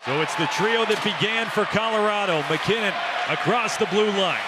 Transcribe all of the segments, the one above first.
So it's the trio that began for Colorado. McKinnon across the blue line.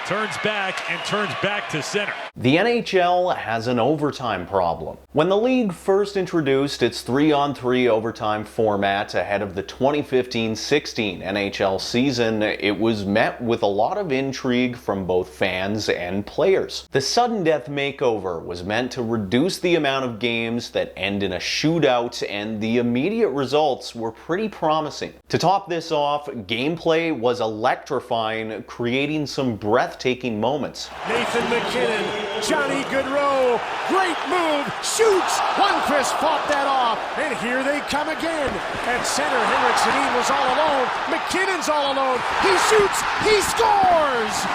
Turns back and turns back to center. The NHL has an overtime problem. When the league first introduced its 3-on-3 overtime format ahead of the 2015-16 NHL season, it was met with a lot of intrigue from both fans and players. The sudden death makeover was meant to reduce the amount of games that end in a shootout, and the immediate results were pretty promising. To top this off, gameplay was electrifying, creating some breathtaking moments. Nathan McKinnon, Johnny Gaudreau, great move, shoots! Lundqvist fought that off, and here they come again. At center, Henrik Sedin was all alone. McKinnon's all alone. He shoots, he scores!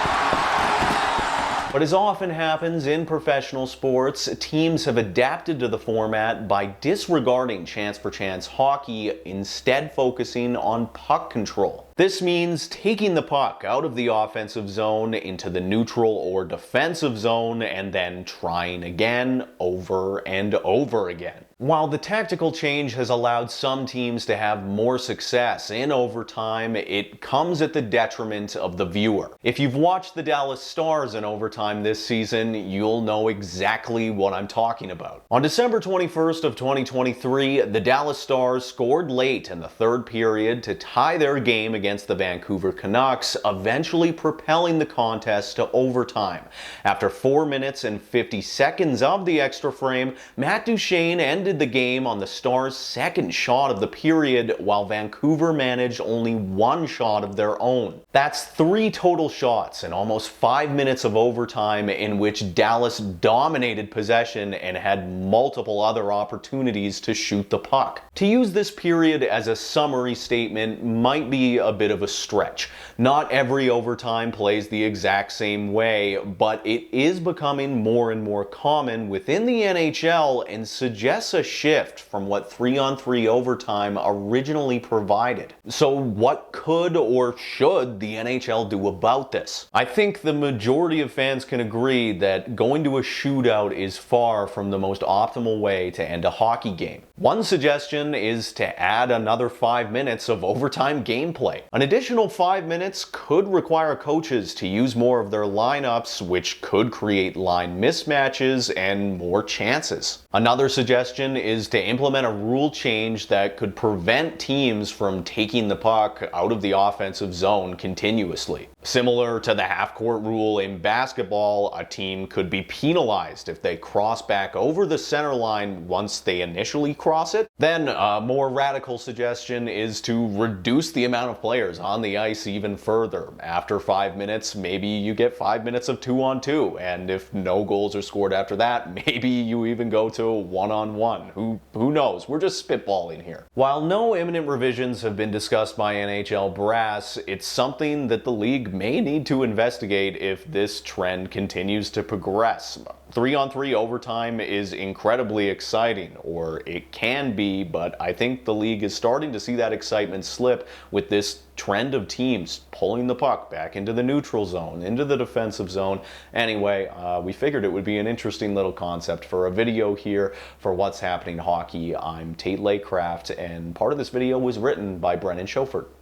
But as often happens in professional sports, teams have adapted to the format by disregarding chance-for-chance hockey, instead focusing on puck control. This means taking the puck out of the offensive zone into the neutral or defensive zone and then trying again over and over again. While the tactical change has allowed some teams to have more success in overtime, it comes at the detriment of the viewer. If you've watched the Dallas Stars in overtime this season, you'll know exactly what I'm talking about. On December 21st of 2023, the Dallas Stars scored late in the third period to tie their game against the Vancouver Canucks, eventually propelling the contest to overtime. After 4 minutes and 50 seconds of the extra frame, Matt Duchene ended the game on the Stars' second shot of the period, while Vancouver managed only one shot of their own. That's 3 total shots in almost 5 minutes of overtime, in which Dallas dominated possession and had multiple other opportunities to shoot the puck. To use this period as a summary statement might be a bit of a stretch. Not every overtime plays the exact same way, but it is becoming more and more common within the NHL and suggests a shift from what 3-on-3 overtime originally provided. So what could or should the NHL do about this? I think the majority of fans can agree that going to a shootout is far from the most optimal way to end a hockey game. One suggestion is to add another 5 minutes of overtime gameplay. An additional 5 minutes could require coaches to use more of their lineups, which could create line mismatches and more chances. Another suggestion is to implement a rule change that could prevent teams from taking the puck out of the offensive zone continuously. Similar to the half-court rule in basketball, a team could be penalized if they cross back over the center line once they initially cross it. Then a more radical suggestion is to reduce the amount of players on the ice even further. After 5 minutes, maybe you get 5 minutes of 2-on-2, and if no goals are scored after that, maybe you even go to 1-on-1. Who knows? We're just spitballing here. While no imminent revisions have been discussed by NHL brass, it's something that the league may need to investigate if this trend continues to progress. 3-on-3 overtime is incredibly exciting, or it can be, but I think the league is starting to see that excitement slip with this trend of teams pulling the puck back into the neutral zone, into the defensive zone. Anyway, we figured it would be an interesting little concept for a video here for What's Happening Hockey. I'm Tate Laycraft, and part of this video was written by Brennan Schofert.